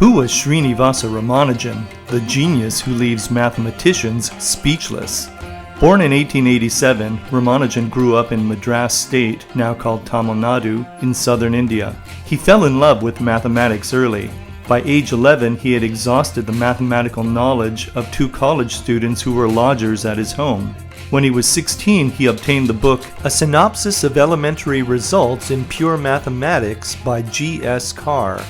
Who was Srinivasa Ramanujan, the genius who leaves mathematicians speechless? Born in 1887, Ramanujan grew up in Madras state, now called Tamil Nadu, in southern India. He fell in love with mathematics early. By age 11, he had exhausted the mathematical knowledge of two college students who were lodgers at his home. When he was 16, he obtained the book A Synopsis of Elementary Results in Pure Mathematics by G.S. Carr.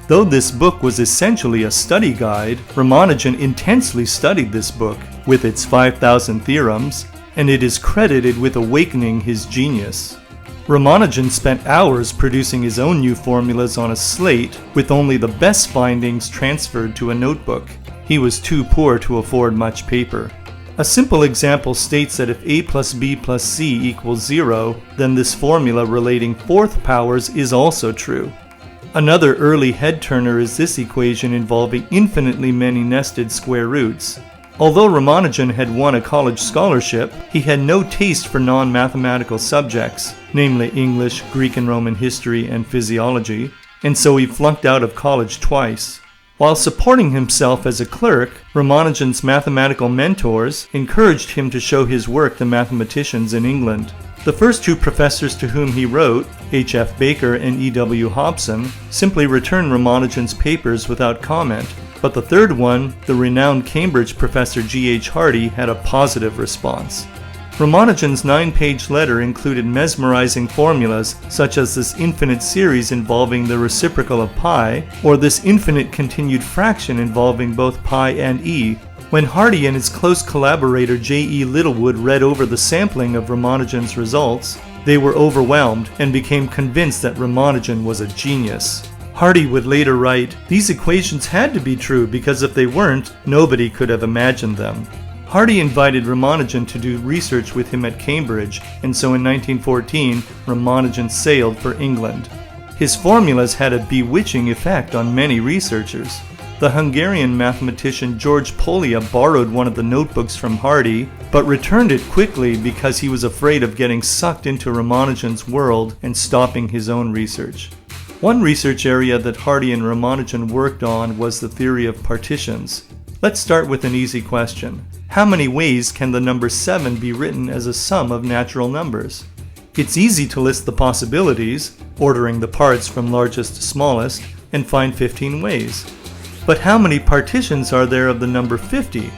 Though this book was essentially a study guide, Ramanujan intensely studied this book with its 5,000 theorems, and it is credited with awakening his genius. Ramanujan spent hours producing his own new formulas on a slate with only the best findings transferred to a notebook. He was too poor to afford much paper. A simple example states that if a plus b plus c equals 0, then this formula relating fourth powers is also true. Another early head-turner is this equation involving infinitely many nested square roots. Although Ramanujan had won a college scholarship, he had no taste for non-mathematical subjects, namely English, Greek and Roman history, and physiology, and so he flunked out of college twice. While supporting himself as a clerk, Ramanujan's mathematical mentors encouraged him to show his work to mathematicians in England. The first two professors to whom he wrote, H. F. Baker and E. W. Hobson, simply returned Ramanujan's papers without comment, but the third one, the renowned Cambridge professor G. H. Hardy, had a positive response. Ramanujan's 9-page letter included mesmerizing formulas such as this infinite series involving the reciprocal of pi, or this infinite continued fraction involving both pi and e. When Hardy and his close collaborator J. E. Littlewood read over the sampling of Ramanujan's results, they were overwhelmed and became convinced that Ramanujan was a genius. Hardy would later write, "These equations had to be true because if they weren't, nobody could have imagined them." Hardy invited Ramanujan to do research with him at Cambridge, and so in 1914, Ramanujan sailed for England. His formulas had a bewitching effect on many researchers. The Hungarian mathematician George Polya borrowed one of the notebooks from Hardy, but returned it quickly because he was afraid of getting sucked into Ramanujan's world and stopping his own research. One research area that Hardy and Ramanujan worked on was the theory of partitions. Let's start with an easy question. How many ways can the number 7 be written as a sum of natural numbers? It's easy to list the possibilities, ordering the parts from largest to smallest, and find 15 ways. But how many partitions are there of the number 50?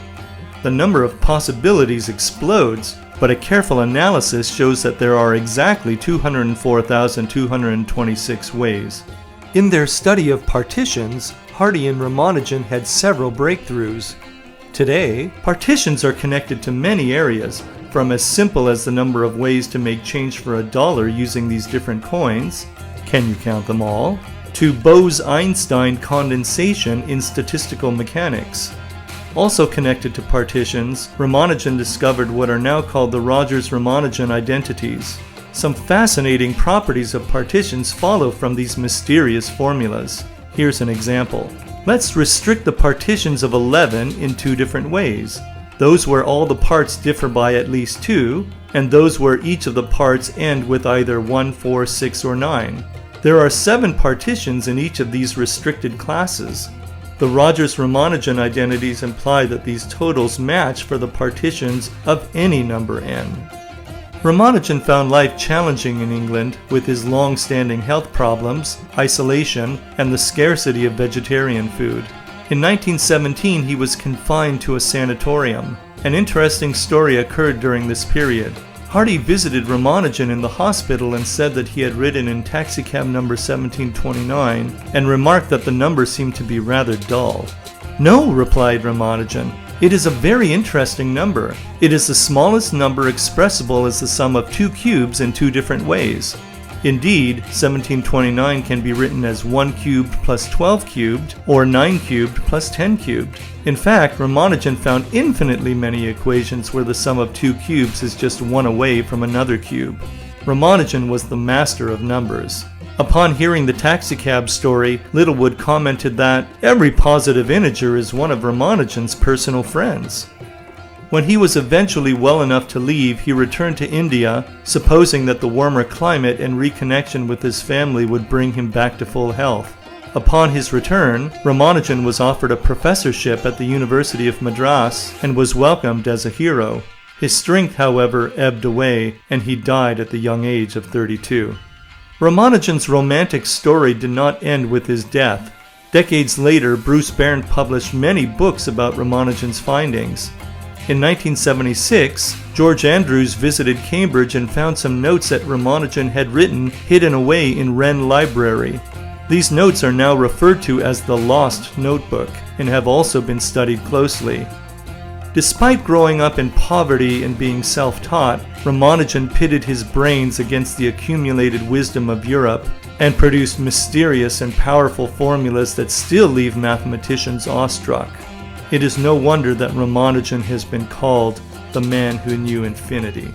The number of possibilities explodes, but a careful analysis shows that there are exactly 204,226 ways. In their study of partitions, Hardy and Ramanujan had several breakthroughs. Today, partitions are connected to many areas, from as simple as the number of ways to make change for $1 using these different coins, can you count them all, to Bose-Einstein condensation in statistical mechanics. Also connected to partitions, Ramanujan discovered what are now called the Rogers-Ramanujan identities. Some fascinating properties of partitions follow from these mysterious formulas. Here's an example. Let's restrict the partitions of 11 in two different ways. Those where all the parts differ by at least 2, and those where each of the parts end with either 1, 4, 6, or 9. There are 7 partitions in each of these restricted classes. The Rogers-Ramanujan identities imply that these totals match for the partitions of any number n. Ramanujan found life challenging in England with his long-standing health problems, isolation, and the scarcity of vegetarian food. In 1917, he was confined to a sanatorium. An interesting story occurred during this period. Hardy visited Ramanujan in the hospital and said that he had ridden in taxicab number 1729 and remarked that the number seemed to be rather dull. "No," replied Ramanujan, "it is a very interesting number. It is the smallest number expressible as the sum of 2 cubes in 2 different ways. Indeed, 1729 can be written as 1 cubed plus 12 cubed, or 9 cubed plus 10 cubed. In fact, Ramanujan found infinitely many equations where the sum of 2 cubes is just 1 away from another cube. Ramanujan was the master of numbers. Upon hearing the taxicab story, Littlewood commented that every positive integer is one of Ramanujan's personal friends. When he was eventually well enough to leave, he returned to India, supposing that the warmer climate and reconnection with his family would bring him back to full health. Upon his return, Ramanujan was offered a professorship at the University of Madras and was welcomed as a hero. His strength, however, ebbed away, and he died at the young age of 32. Ramanujan's romantic story did not end with his death. Decades later, Bruce Baird published many books about Ramanujan's findings. In 1976, George Andrews visited Cambridge and found some notes that Ramanujan had written hidden away in Wren Library. These notes are now referred to as the Lost Notebook and have also been studied closely. Despite growing up in poverty and being self-taught, Ramanujan pitted his brains against the accumulated wisdom of Europe and produced mysterious and powerful formulas that still leave mathematicians awestruck. It is no wonder that Ramanujan has been called the man who knew infinity.